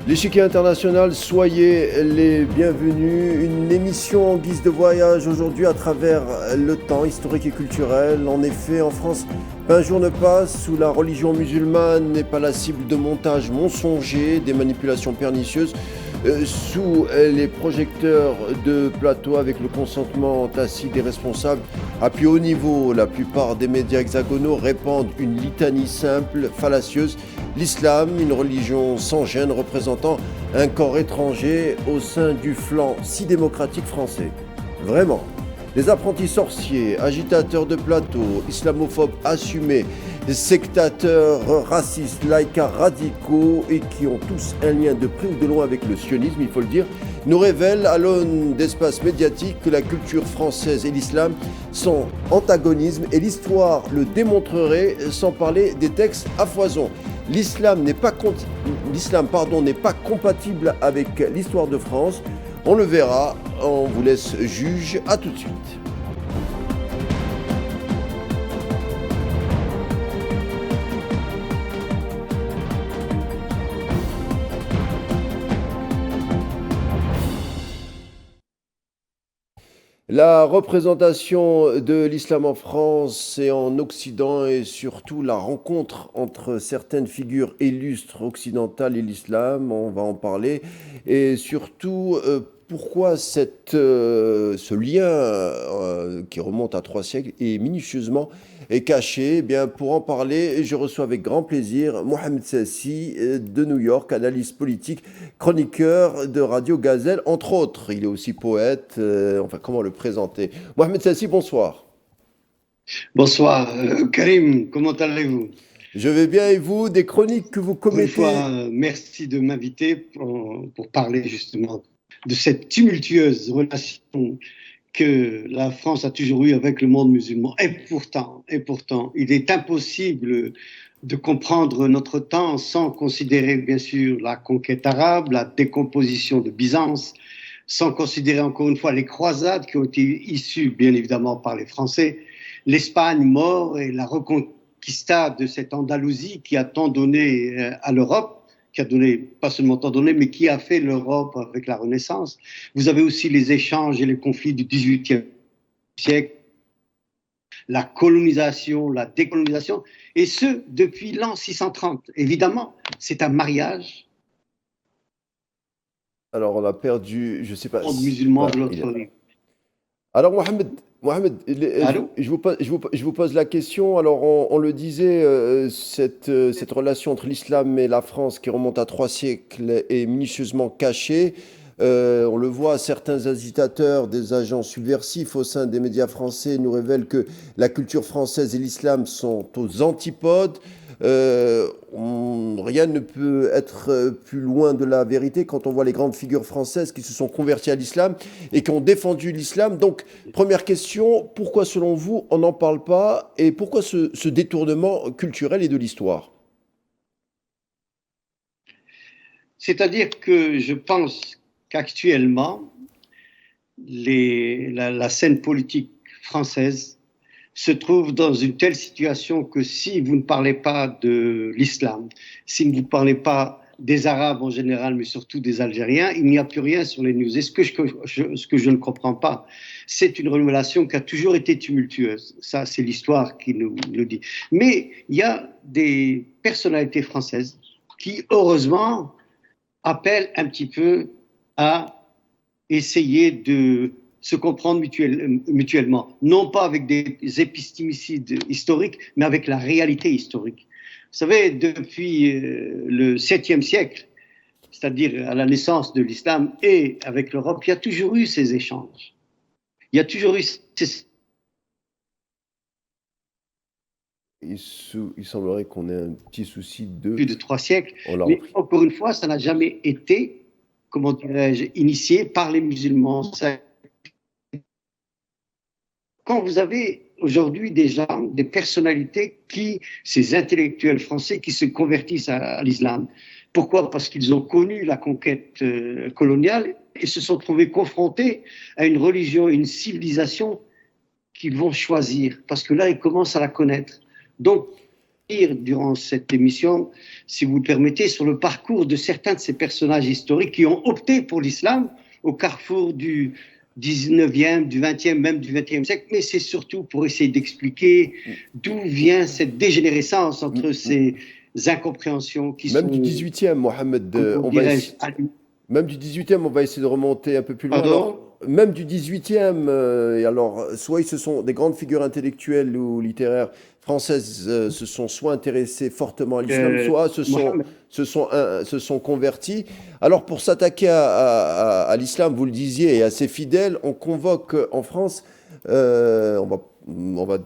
L'échiquier international, soyez les bienvenus. Une émission en guise de voyage aujourd'hui à travers le temps historique et culturel. En effet, en France, pas un jour ne passe où la religion musulmane n'est pas la cible de montages mensongers, des manipulations pernicieuses, sous les projecteurs de plateau avec le consentement tacite des responsables. À plus haut niveau, la plupart des médias hexagonaux répandent une litanie simple, fallacieuse. L'islam, une religion sans gêne représentant un corps étranger au sein du flanc si démocratique français. Vraiment. Les apprentis sorciers, agitateurs de plateau, islamophobes assumés, sectateurs racistes, laïcards radicaux et qui ont tous un lien de près ou de loin avec le sionisme, il faut le dire, nous révèlent à l'aune d'espaces médiatiques que la culture française et l'islam sont antagonismes et l'histoire le démontrerait sans parler des textes à foison. L'islam n'est pas compatible avec l'histoire de France. On le verra, on vous laisse juge. À tout de suite. La représentation de l'islam en France et en Occident et surtout la rencontre entre certaines figures illustres occidentales et l'islam, on va en parler, et surtout pourquoi ce lien qui remonte à 3 siècles est minutieusement caché. Eh bien, pour en parler, je reçois avec grand plaisir Mohamed Sassi de New York, analyste politique, chroniqueur de Radio Gazelle, entre autres. Il est aussi poète, enfin comment le présenter. Mohamed Sassi, bonsoir. Bonsoir, Karim, comment allez-vous? Je vais bien et vous, des chroniques que vous commettez. Une fois, merci de m'inviter pour parler justement de cette tumultueuse relation que la France a toujours eue avec le monde musulman. Et pourtant, il est impossible de comprendre notre temps sans considérer bien sûr la conquête arabe, la décomposition de Byzance, sans considérer encore une fois les croisades qui ont été issues bien évidemment par les Français, l'Espagne mort et la reconquista de cette Andalousie qui a tant donné à l'Europe, qui a donné, pas seulement tant donné, mais qui a fait l'Europe avec la Renaissance. Vous avez aussi les échanges et les conflits du XVIIIe siècle, la colonisation, la décolonisation, et ce, depuis l'an 630. Évidemment, c'est un mariage. Alors, on a perdu, je ne sais pas. Monde musulman de l'autre rive. Alors, Mohamed, je vous pose la question. Alors, on le disait, cette relation entre l'islam et la France qui remonte à 3 siècles est minutieusement cachée. On le voit, certains agitateurs, des agents subversifs au sein des médias français nous révèlent que la culture française et l'islam sont aux antipodes. Rien ne peut être plus loin de la vérité quand on voit les grandes figures françaises qui se sont converties à l'islam et qui ont défendu l'islam. Donc, première question, pourquoi selon vous on n'en parle pas et pourquoi ce détournement culturel et de l'histoire? C'est-à-dire que je pense qu'actuellement, la scène politique française se trouve dans une telle situation que si vous ne parlez pas de l'islam, si vous ne parlez pas des Arabes en général, mais surtout des Algériens, il n'y a plus rien sur les news. Et ce que je ne comprends pas, c'est une relation qui a toujours été tumultueuse. Ça, c'est l'histoire qui nous le dit. Mais il y a des personnalités françaises qui, heureusement, appellent un petit peu à essayer de se comprendre mutuellement, non pas avec des épistémicides historiques, mais avec la réalité historique. Vous savez, depuis le 7e siècle, c'est-à-dire à la naissance de l'islam et avec l'Europe, il y a toujours eu ces échanges. Il y a toujours eu ces... Il semblerait qu'on ait un petit souci de... Plus de 3 siècles. Mais encore une fois, ça n'a jamais été, comment dirais-je, initié par les musulmans. Quand vous avez aujourd'hui des gens, des personnalités ces intellectuels français qui se convertissent à l'islam. Pourquoi? Parce qu'ils ont connu la conquête coloniale et se sont trouvés confrontés à une religion, une civilisation qu'ils vont choisir. Parce que là, ils commencent à la connaître. Donc, durant cette émission, si vous le permettez, sur le parcours de certains de ces personnages historiques qui ont opté pour l'islam au carrefour du 19e, du 20e, même du 20e siècle, mais c'est surtout pour essayer d'expliquer d'où vient cette dégénérescence entre ces incompréhensions qui Même sont, du 18e, Mohamed, comment dirais-je, même du 18e, on va essayer de remonter un peu plus loin. pardon. Alors, même du 18e, et alors, soit ce sont des grandes figures intellectuelles ou littéraires françaises se sont soit intéressées fortement à l'islam, soit Mohamed, se sont convertis. Alors, pour s'attaquer à l'islam, vous le disiez, et à ses fidèles, on convoque en France, on va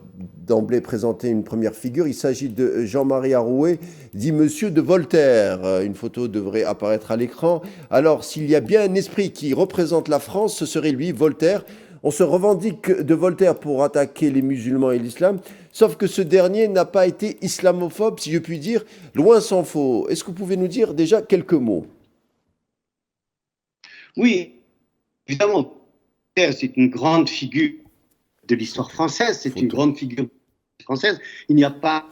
d'emblée présenter une première figure. Il s'agit de Jean-Marie Arouet, dit Monsieur de Voltaire. Une photo devrait apparaître à l'écran. Alors, s'il y a bien un esprit qui représente la France, ce serait lui, Voltaire. On se revendique de Voltaire pour attaquer les musulmans et l'islam, sauf que ce dernier n'a pas été islamophobe, si je puis dire, loin s'en faut. Est-ce que vous pouvez nous dire déjà quelques mots? oui, évidemment, c'est une grande figure de l'histoire française, c'est une Photo. grande figure française. Il n'y a pas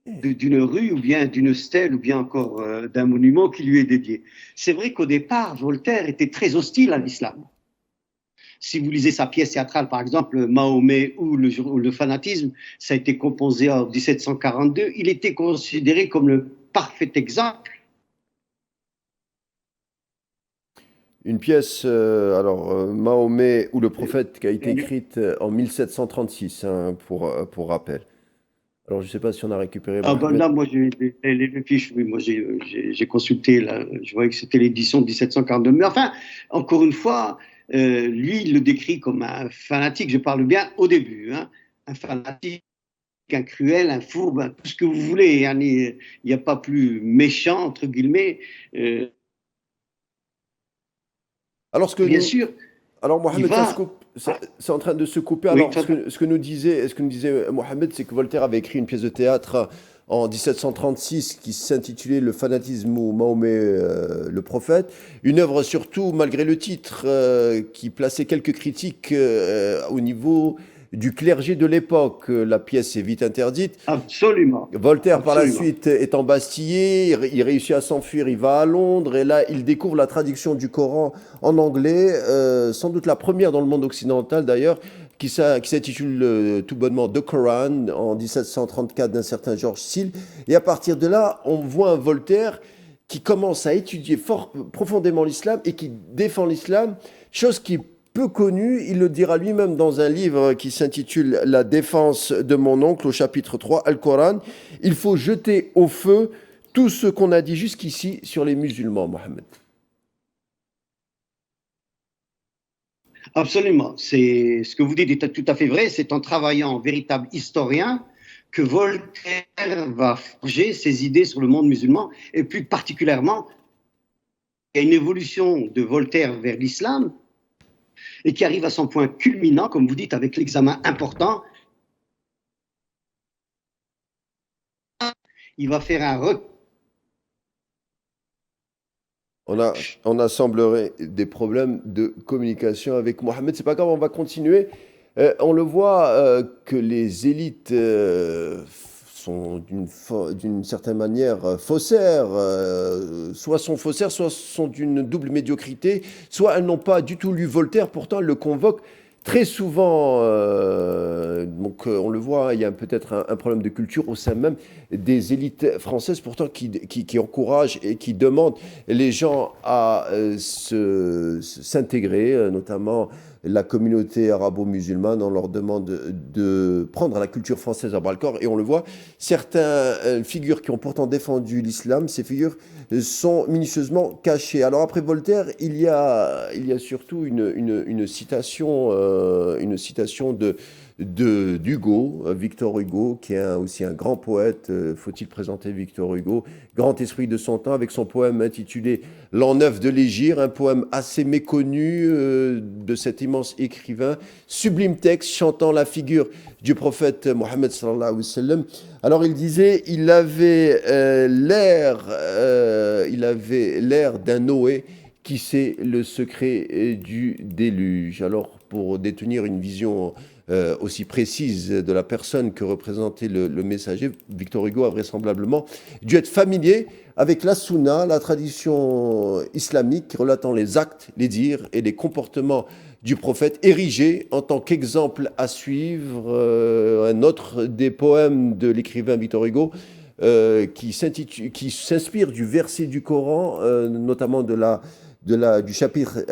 d'une rue ou bien d'une stèle ou bien encore d'un monument qui lui est dédié. C'est vrai qu'au départ, Voltaire était très hostile à l'islam. Si vous lisez sa pièce théâtrale, par exemple, Mahomet ou le fanatisme, ça a été composé en 1742, il était considéré comme le parfait exemple. Une pièce, Mahomet ou le prophète, qui a été écrite en 1736, hein, pour rappel. Alors, je ne sais pas si on a récupéré Ah ben Mohamed. là, moi, j'ai les fiches, oui, moi, j'ai consulté, là, je voyais que c'était l'édition de 1742. Mais enfin, encore une fois, lui, il le décrit comme un fanatique, je parle bien au début, hein, un fanatique, un cruel, un fourbe, tout ce que vous voulez. Hein, il n'y a pas plus méchant, entre guillemets. Alors, Bien sûr, alors il Mohamed, ça se va. coupe, c'est en train de se couper. Oui, Alors, ce que nous disait Mohamed, c'est que Voltaire avait écrit une pièce de théâtre en 1736 qui s'intitulait Le fanatisme ou Mahomet, le prophète. Une œuvre surtout, malgré le titre, qui plaçait quelques critiques au niveau du clergé de l'époque. La pièce est vite interdite. Absolument. Voltaire, par la Absolument. suite, est embastillé, il réussit à s'enfuir, il va à Londres, et là, il découvre la traduction du Coran en anglais, sans doute la première dans le monde occidental d'ailleurs, qui s'intitule tout bonnement The Quran, en 1734 d'un certain George Steele. Et à partir de là, on voit un Voltaire qui commence à étudier profondément l'islam et qui défend l'islam, chose qui est peu connu, il le dira lui-même dans un livre qui s'intitule La défense de mon oncle au chapitre 3, Al-Coran. Il faut jeter au feu tout ce qu'on a dit jusqu'ici sur les musulmans, Mohamed. Absolument. C'est ce que vous dites est tout à fait vrai. C'est en travaillant en véritable historien que Voltaire va forger ses idées sur le monde musulman et plus particulièrement, il y a une évolution de Voltaire vers l'islam et qui arrive à son point culminant, comme vous dites, avec l'examen important. Il va faire un On a semblerait des problèmes de communication avec Mohamed. C'est pas grave, on va continuer. On le voit que les élites sont d'une certaine manière faussaires, soit sont faussaires, soit sont d'une double médiocrité, soit elles n'ont pas du tout lu Voltaire, pourtant elles le convoquent très souvent. On le voit, il y a peut-être un problème de culture au sein même des élites françaises, pourtant qui encouragent et qui demandent les gens à s'intégrer, notamment la communauté arabo-musulmane. On leur demande de prendre la culture française à bras-le-corps, et on le voit, certaines figures qui ont pourtant défendu l'islam, ces figures sont minutieusement cachées. Alors après Voltaire, il y a surtout une citation d'Hugo, Victor Hugo, qui est aussi un grand poète. Faut-il présenter Victor Hugo, grand esprit de son temps, avec son poème intitulé L'an 9 de l'Hégire, un poème assez méconnu de cet immense écrivain, sublime texte chantant la figure du prophète Mohammed sallallahu alayhi wa sallam. Alors il disait, il avait l'air d'un Noé qui sait le secret du déluge. Alors pour détenir une vision aussi précise de la personne que représentait le messager, Victor Hugo a vraisemblablement dû être familier avec la sunna, la tradition islamique relatant les actes, les dires et les comportements du prophète, érigé en tant qu'exemple à suivre. Un autre des poèmes de l'écrivain Victor Hugo qui s'inspire du verset du Coran, notamment du chapitre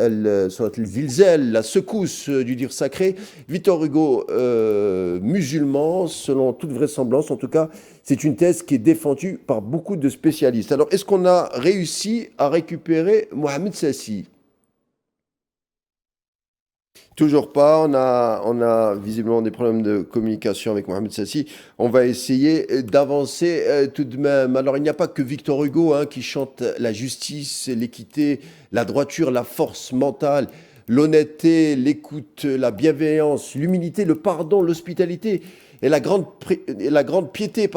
Surat al-Zilzal, la secousse du dire sacré. Victor Hugo, musulman, selon toute vraisemblance, en tout cas, c'est une thèse qui est défendue par beaucoup de spécialistes. Alors, est-ce qu'on a réussi à récupérer Mohamed Sassi? Toujours pas, on a visiblement des problèmes de communication avec Mohamed Sassi. On va essayer d'avancer tout de même. Alors il n'y a pas que Victor Hugo qui chante la justice, l'équité, la droiture, la force mentale, l'honnêteté, l'écoute, la bienveillance, l'humilité, le pardon, l'hospitalité et la grande piété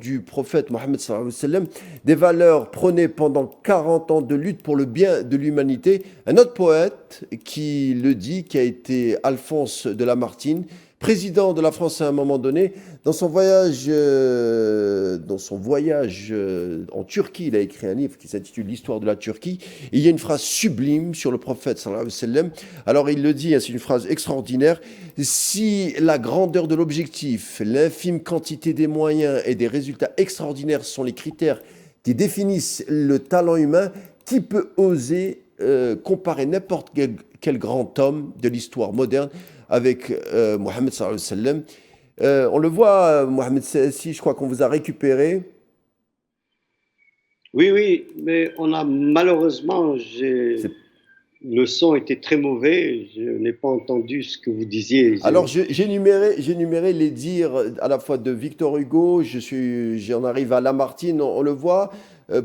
du prophète Mohammed sallallahu alayhi wa sallam, des valeurs prônées pendant 40 ans de lutte pour le bien de l'humanité. Un autre poète qui le dit, qui a été Alphonse de Lamartine, président de la France à un moment donné, dans son voyage en Turquie, il a écrit un livre qui s'intitule L'histoire de la Turquie. Et il y a une phrase sublime sur le prophète sallallahu alayhi wa sallam. Alors il le dit, c'est une phrase extraordinaire. Si la grandeur de l'objectif, l'infime quantité des moyens et des résultats extraordinaires sont les critères qui définissent le talent humain, qui peut oser comparer n'importe quel grand homme de l'histoire moderne avec Mohammed sallallahu alayhi wa sallam. On le voit, Mohamed Sassi, je crois qu'on vous a récupéré. Oui, mais on a malheureusement, le son était très mauvais, je n'ai pas entendu ce que vous disiez. Alors j'ai énuméré les dires à la fois de Victor Hugo, j'en arrive à Lamartine, on le voit,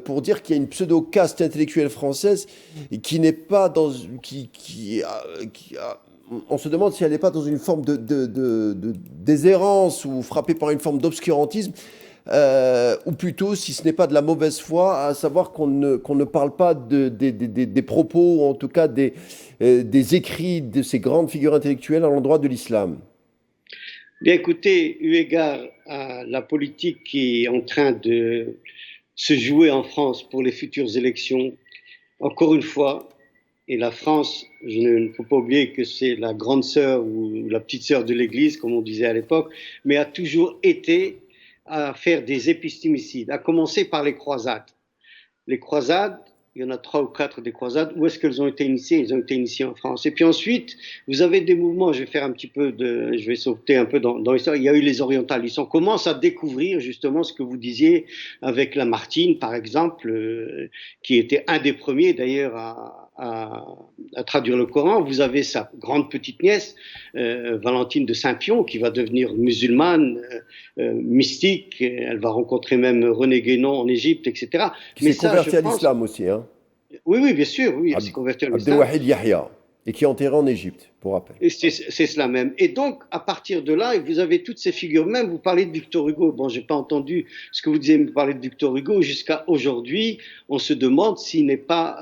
pour dire qu'il y a une pseudo-caste intellectuelle française qui n'est pas dans... on se demande si elle n'est pas dans une forme de déshérence ou frappée par une forme d'obscurantisme, ou plutôt si ce n'est pas de la mauvaise foi, à savoir qu'on ne parle pas des propos, ou en tout cas des écrits de ces grandes figures intellectuelles à l'endroit de l'islam. Bien écoutez, eu égard à la politique qui est en train de se jouer en France pour les futures élections, encore une fois, et la France, je ne peux pas oublier que c'est la grande sœur ou la petite sœur de l'Église, comme on disait à l'époque, mais a toujours été à faire des épistémicides, à commencer par les croisades. Les croisades, il y en a 3 ou 4 des croisades, où est-ce qu'elles ont été initiées? Elles ont été initiées en France. Et puis ensuite, vous avez des mouvements, je vais sauter un peu dans l'histoire, il y a eu les orientalistes. On commence à découvrir justement ce que vous disiez avec Lamartine, par exemple, qui était un des premiers d'ailleurs à traduire le Coran. Vous avez sa grande petite nièce, Valentine de Saint-Pion, qui va devenir musulmane, mystique. Elle va rencontrer même René Guénon en Égypte, etc. Qui s'est converti à l'islam aussi. Oui, bien sûr. Oui, elle s'est convertie à l'islam. Abdelwahid Yahya, et qui est enterré en Égypte, pour rappel. C'est cela même. Et donc, à partir de là, vous avez toutes ces figures. Même, vous parlez de Victor Hugo. Bon, j'ai pas entendu ce que vous disiez, vous parlez de Victor Hugo. Jusqu'à aujourd'hui, on se demande s'il n'est pas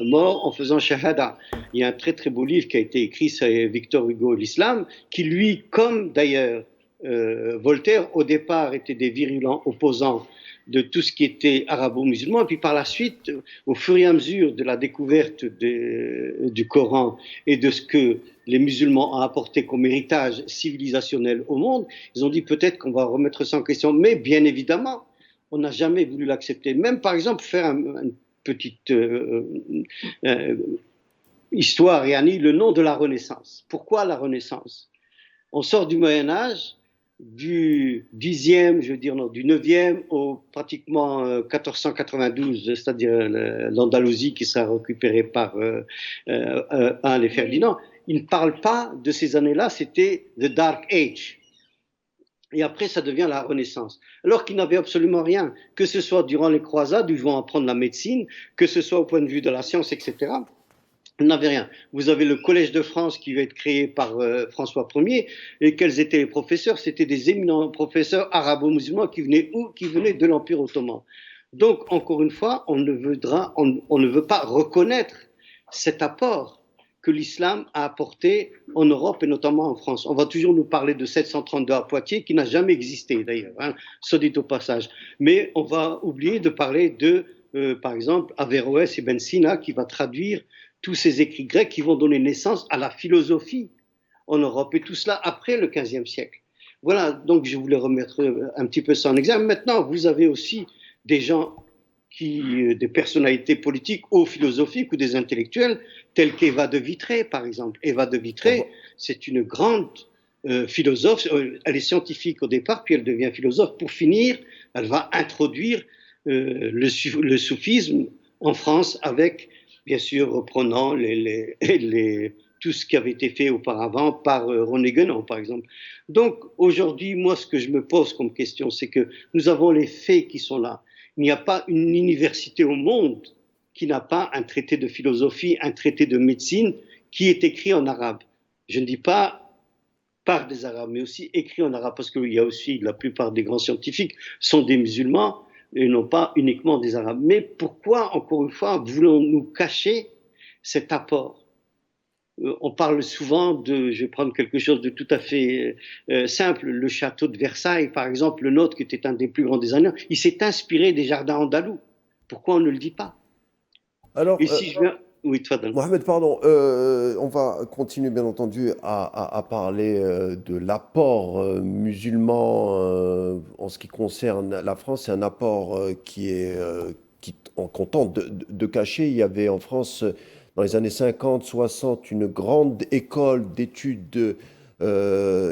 mort en faisant shahada. Il y a un très, très beau livre qui a été écrit, c'est Victor Hugo, l'islam, qui lui, comme d'ailleurs Voltaire, au départ, était des virulents opposants de tout ce qui était arabo-musulman, et puis par la suite, au fur et à mesure de la découverte du Coran et de ce que les musulmans ont apporté comme héritage civilisationnel au monde, ils ont dit peut-être qu'on va remettre ça en question, mais bien évidemment, on n'a jamais voulu l'accepter. Même par exemple, faire une petite histoire, yani, le nom de la Renaissance. Pourquoi la Renaissance? On sort du Moyen-Âge, du 10e, du 9e au pratiquement 1492, c'est-à-dire l'Andalousie qui sera récupérée par Anne et Ferdinand. Il ne parle pas de ces années-là, c'était the Dark Age. Et après, ça devient la Renaissance. Alors qu'ils n'avaient absolument rien, que ce soit durant les croisades, où ils vont apprendre la médecine, que ce soit au point de vue de la science, etc. Vous n'avez rien. Vous avez le Collège de France qui va être créé par François Ier. Et quels étaient les professeurs? C'était des éminents professeurs arabo-musulmans qui venaient où? Qui venaient de l'Empire ottoman. Donc, encore une fois, on ne veut pas reconnaître cet apport que l'islam a apporté en Europe et notamment en France. On va toujours nous parler de 732 à Poitiers, qui n'a jamais existé d'ailleurs, hein, soit dit au passage. Mais on va oublier de parler de, par exemple, Averroès et Ben Sina, qui va traduire tous ces écrits grecs qui vont donner naissance à la philosophie en Europe, et tout cela après le XVe siècle. Voilà, donc je voulais remettre un petit peu ça en exergue. Maintenant, vous avez aussi des gens des personnalités politiques ou philosophiques ou des intellectuels, tels qu'Eva de Vitré, par exemple. Eva de Vitré, c'est une grande philosophe. Elle est scientifique au départ, puis elle devient philosophe. Pour finir, elle va introduire le soufisme en France avec, bien sûr, reprenant tout ce qui avait été fait auparavant par René Guénon, par exemple. Donc, aujourd'hui, moi, ce que je me pose comme question, c'est que nous avons les faits qui sont là. Il n'y a pas une université au monde qui n'a pas un traité de philosophie, un traité de médecine qui est écrit en arabe. Je ne dis pas par des arabes, mais aussi écrit en arabe, parce qu'il y a aussi la plupart des grands scientifiques sont des musulmans et non pas uniquement des arabes. Mais pourquoi, encore une fois, voulons-nous cacher cet apport ? On parle souvent je vais prendre quelque chose de tout à fait simple, le château de Versailles, par exemple, le nôtre, qui était un des plus grands designers, il s'est inspiré des jardins andalous. Pourquoi on ne le dit pas ? Alors, et si je viens... Oui, Tfadal. Mohamed, pardon, on va continuer bien entendu à parler de l'apport musulman en ce qui concerne la France. C'est un apport qu'on tente de cacher. Il y avait en France, dans les années 50, 60, une grande école d'études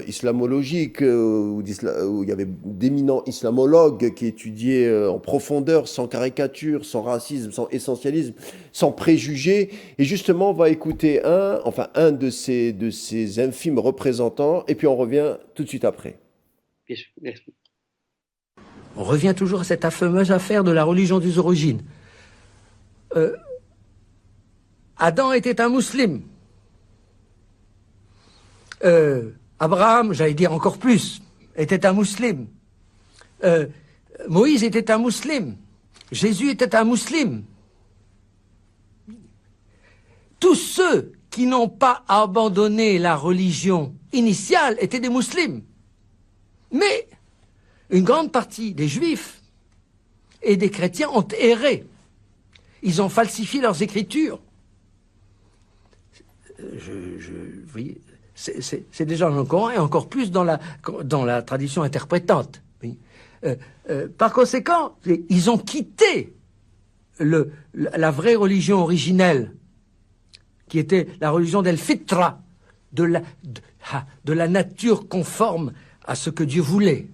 islamologiques où il y avait d'éminents islamologues qui étudiaient en profondeur, sans caricature, sans racisme, sans essentialisme, sans préjugés. Et justement, on va écouter un de ces infimes représentants, et puis on revient tout de suite après. On revient toujours à cette fameuse affaire de la religion des origines. Adam était un musulman. Abraham, j'allais dire encore plus, était un musulman. Moïse était un musulman. Jésus était un musulman. Tous ceux qui n'ont pas abandonné la religion initiale étaient des musulmans. Mais une grande partie des juifs et des chrétiens ont erré. Ils ont falsifié leurs écritures. Vous voyez, c'est déjà dans le Coran et encore plus dans la tradition interprétante. Oui. Par conséquent, ils ont quitté la vraie religion originelle, qui était la religion d'El-Fitra, de la nature conforme à ce que Dieu voulait.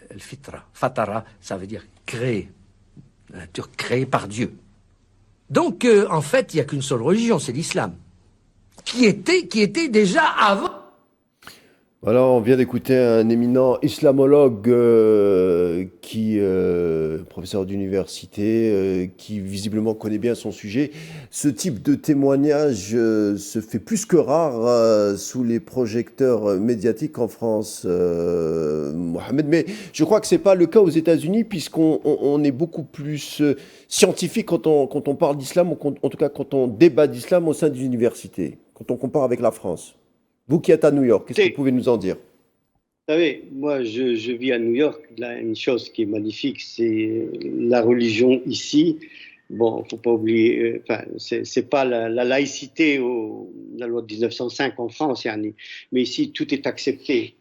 El-Fitra, Fatara, ça veut dire créer, la nature créée par Dieu. Donc, en fait, il n'y a qu'une seule religion, c'est l'islam, qui était déjà avant. Voilà, on vient d'écouter un éminent islamologue, professeur d'université, qui visiblement connaît bien son sujet. Ce type de témoignage se fait plus que rare sous les projecteurs médiatiques en France, Mohamed. Mais je crois que c'est pas le cas aux États-Unis, puisqu'on est beaucoup plus scientifique quand on parle d'islam, ou en tout cas quand on débat d'islam au sein des universités, quand on compare avec la France. Vous qui êtes à New York, qu'est-ce que vous pouvez nous en dire ? Vous savez, moi je vis à New York, là, une chose qui est magnifique, c'est la religion ici. Bon, faut pas oublier, c'est pas la laïcité, la loi de 1905 en France, yani, mais ici tout est accepté.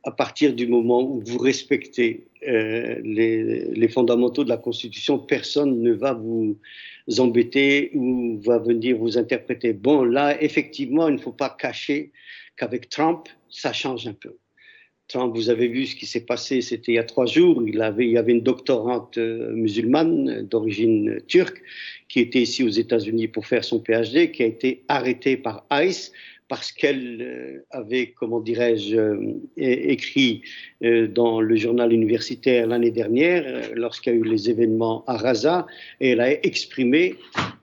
À partir du moment où vous respectez les fondamentaux de la Constitution, personne ne va vous embêter ou va venir vous interpréter. Bon, là, effectivement, il ne faut pas cacher qu'avec Trump, ça change un peu. Trump, vous avez vu ce qui s'est passé, c'était il y a 3 jours, il y avait une doctorante musulmane d'origine turque qui était ici aux États-Unis pour faire son PhD, qui a été arrêtée par ICE parce qu'elle avait, comment dirais-je, écrit dans le journal universitaire l'année dernière, lorsqu'il y a eu les événements à Gaza, et elle a exprimé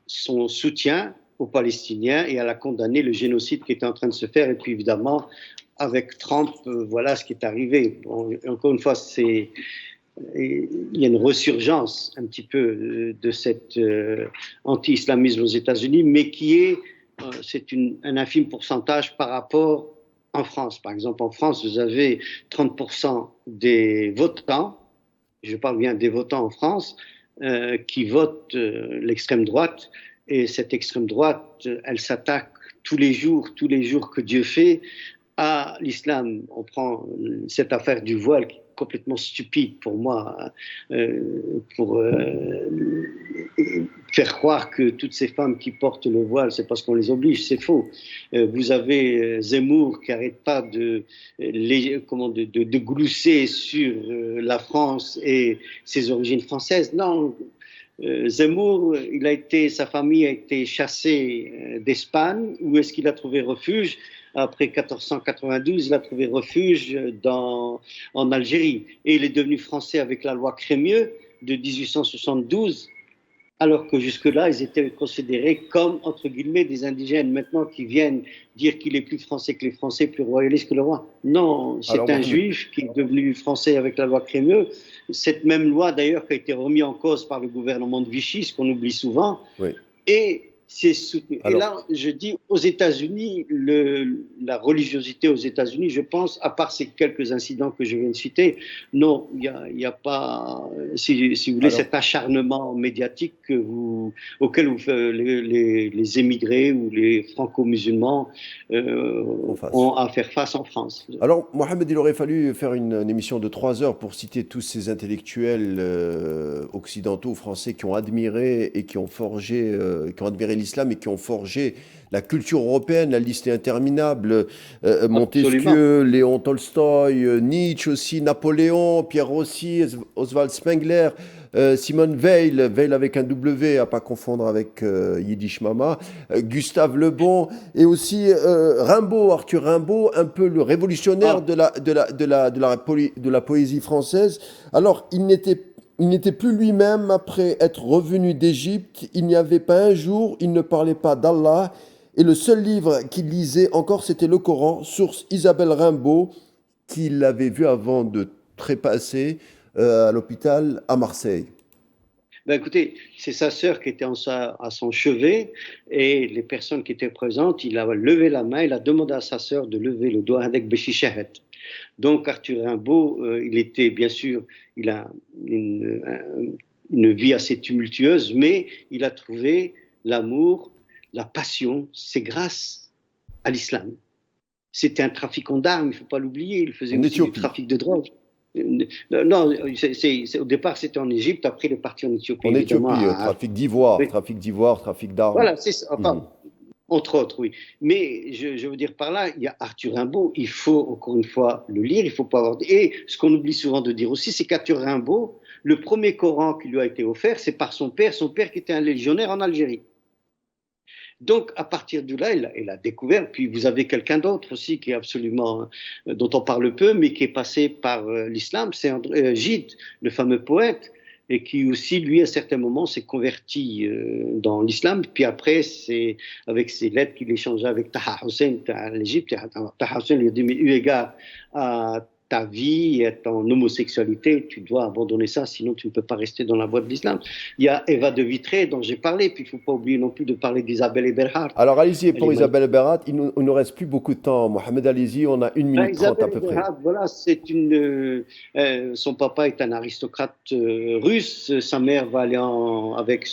son soutien aux Palestiniens et elle a condamné le génocide qui était en train de se faire. Et puis évidemment, avec Trump, voilà ce qui est arrivé. Bon, encore une fois, il y a une resurgence un petit peu de cet anti-islamisme aux États-Unis, mais qui est c'est un infime pourcentage par rapport en France. Par exemple, en France, vous avez 30% des votants, je parle bien des votants en France, qui votent l'extrême droite. Et cette extrême droite, elle s'attaque tous les jours que Dieu fait à l'islam. On prend cette affaire du voile qui est complètement stupide pour moi, pour faire croire que toutes ces femmes qui portent le voile, c'est parce qu'on les oblige, c'est faux. Vous avez Zemmour qui n'arrête pas de glousser sur la France et ses origines françaises. Non, Zemmour, sa famille a été chassée d'Espagne. Où est-ce qu'il a trouvé refuge? Après 1492, il a trouvé refuge en Algérie. Et il est devenu français avec la loi Crémieux de 1872, alors que jusque-là, ils étaient considérés comme, entre guillemets, des indigènes. Maintenant, qui viennent dire qu'il est plus français que les Français, plus royaliste que le roi. Non, c'est un juif qui est devenu français avec la loi Crémieux. Cette même loi, d'ailleurs, qui a été remise en cause par le gouvernement de Vichy, ce qu'on oublie souvent. Oui. Et c'est soutenu. Alors, et là, je dis, aux États-Unis, la religiosité aux États-Unis, je pense, à part ces quelques incidents que je viens de citer, non, il n'y a pas, si vous voulez, cet acharnement médiatique auquel les émigrés ou les franco-musulmans ont à faire face en France. Alors, Mohamed, il aurait fallu faire une émission de 3 heures pour citer tous ces intellectuels occidentaux, français, qui ont admiré et qui ont forgé, qui ont admiré l'islam et qui ont forgé la culture européenne. La liste est interminable. Montesquieu, Léon Tolstoï, Nietzsche aussi, Napoléon, Pierre Rossi, Oswald Spengler, Simone Weil avec un W, à pas confondre avec Yiddish Mama, Gustave Le Bon, et aussi Rimbaud, Arthur Rimbaud, un peu le révolutionnaire de la poésie française. Alors, il n'était plus lui-même après être revenu d'Égypte. Il n'y avait pas un jour, il ne parlait pas d'Allah. Et le seul livre qu'il lisait encore, c'était le Coran, source Isabelle Rimbaud, qu'il avait vu avant de trépasser à l'hôpital à Marseille. Ben écoutez, c'est sa sœur qui était à son chevet, et les personnes qui étaient présentes, il a levé la main, il a demandé à sa sœur de lever le doigt avec Béchichahet. Donc Arthur Rimbaud, il était bien sûr, il a une vie assez tumultueuse, mais il a trouvé l'amour, la passion, c'est grâce à l'islam. C'était un trafiquant d'armes, il ne faut pas l'oublier, il faisait aussi du trafic de drogue. Non, au départ c'était en Égypte, après il est parti en Éthiopie. En Éthiopie, trafic d'ivoire, oui. Trafic d'armes. Voilà, c'est ça. Enfin, entre autres, oui. Mais je veux dire par là, il y a Arthur Rimbaud, il faut encore une fois le lire, il faut pas avoir. Et ce qu'on oublie souvent de dire aussi, c'est qu'Arthur Rimbaud, le premier Coran qui lui a été offert, c'est par son père qui était un légionnaire en Algérie. Donc, à partir de là, il a découvert. Puis, vous avez quelqu'un d'autre aussi qui est absolument, dont on parle peu, mais qui est passé par l'islam. C'est Gide, le fameux poète, et qui aussi, lui, à certains moments, s'est converti dans l'islam. Puis après, c'est avec ses lettres qu'il échangeait avec Taha Hussein à l'Égypte. Taha Hussein lui a dit, mais eu égard à ta vie et à ton homosexualité, tu dois abandonner ça, sinon tu ne peux pas rester dans la voie de l'islam. Il y a Eva de Vitré, dont j'ai parlé, puis il ne faut pas oublier non plus de parler d'Isabelle Eberhardt. Alors allez-y, pour Isabelle Eberhardt, il ne nous reste plus beaucoup de temps. Mohamed, allez-y, on a 1 minute 30 à peu près. Voilà, son papa est un aristocrate russe, sa mère va aller avec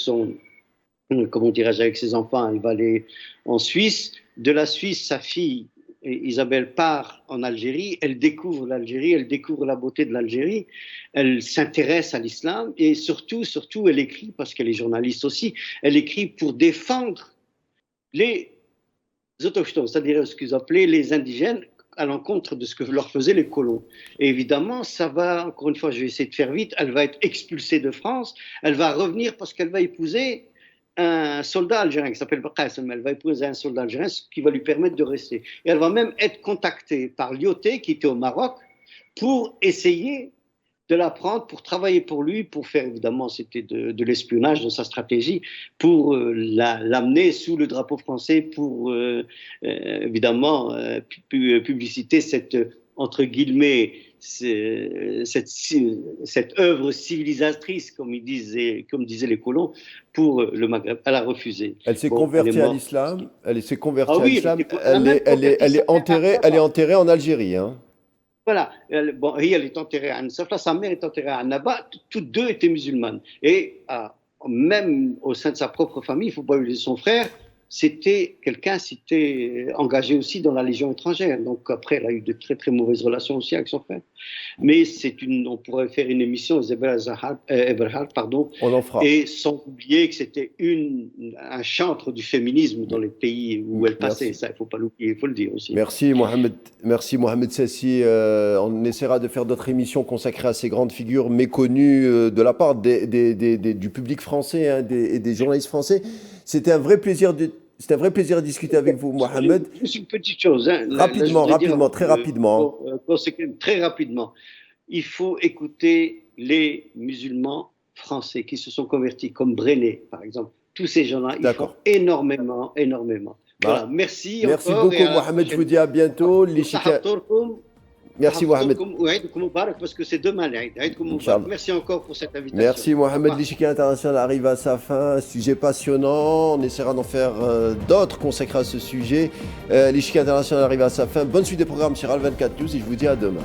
avec ses enfants, elle va aller en Suisse. De la Suisse, sa fille, Isabelle part en Algérie, elle découvre l'Algérie, elle découvre la beauté de l'Algérie, elle s'intéresse à l'islam et surtout, elle écrit, parce qu'elle est journaliste aussi, elle écrit pour défendre les autochtones, c'est-à-dire ce qu'ils appelaient les indigènes, à l'encontre de ce que leur faisaient les colons. Et évidemment, ça va, encore une fois, je vais essayer de faire vite, elle va être expulsée de France, elle va revenir parce qu'elle va épouser un soldat algérien qui s'appelle Qassem. Elle va épouser un soldat algérien, ce qui va lui permettre de rester. Et elle va même être contactée par Lyoté, qui était au Maroc, pour essayer de la prendre, pour travailler pour lui, pour faire, évidemment, c'était de l'espionnage dans sa stratégie, pour l'amener sous le drapeau français, pour, évidemment, publiciter cette entre guillemets, cette œuvre civilisatrice, comme disaient les colons, pour le Maghreb. Elle a refusé. Elle s'est Bon, convertie à morte. l'islam. Elle s'est convertie Ah à oui, l'islam. elle a Elle est enterrée en Algérie. Hein. Voilà, bon, elle est enterrée à Nsafla, sa mère est enterrée à Annaba, toutes deux étaient musulmanes. Et même au sein de sa propre famille, il ne faut pas oublier son frère, s'était engagé aussi dans la Légion étrangère. Donc après, elle a eu de très très mauvaises relations aussi avec son frère. Mais on pourrait faire une émission, Eberhard, On en fera. et sans oublier que c'était un chantre du féminisme dans les pays où elle passait. Ça, il ne faut pas l'oublier, il faut le dire aussi. Merci Mohamed Sassi. On essaiera de faire d'autres émissions consacrées à ces grandes figures méconnues de la part du public français, hein, et des journalistes français. C'était un vrai plaisir de discuter avec vous, Mohamed. Juste une petite chose. Hein. Très rapidement. Très rapidement. Il faut écouter les musulmans français qui se sont convertis, comme Brené, par exemple. Tous ces gens-là, ils font énormément. Voilà. Merci beaucoup, Mohamed. Je vous dis à bientôt. Merci, Mohamed. Parce que c'est demain, merci encore pour cette invitation. Merci, Mohamed. L'Échiquier international arrive à sa fin. Un sujet passionnant. On essaiera d'en faire d'autres consacrés à ce sujet. L'Échiquier international arrive à sa fin. Bonne suite des programmes sur Al 24 News et je vous dis à demain.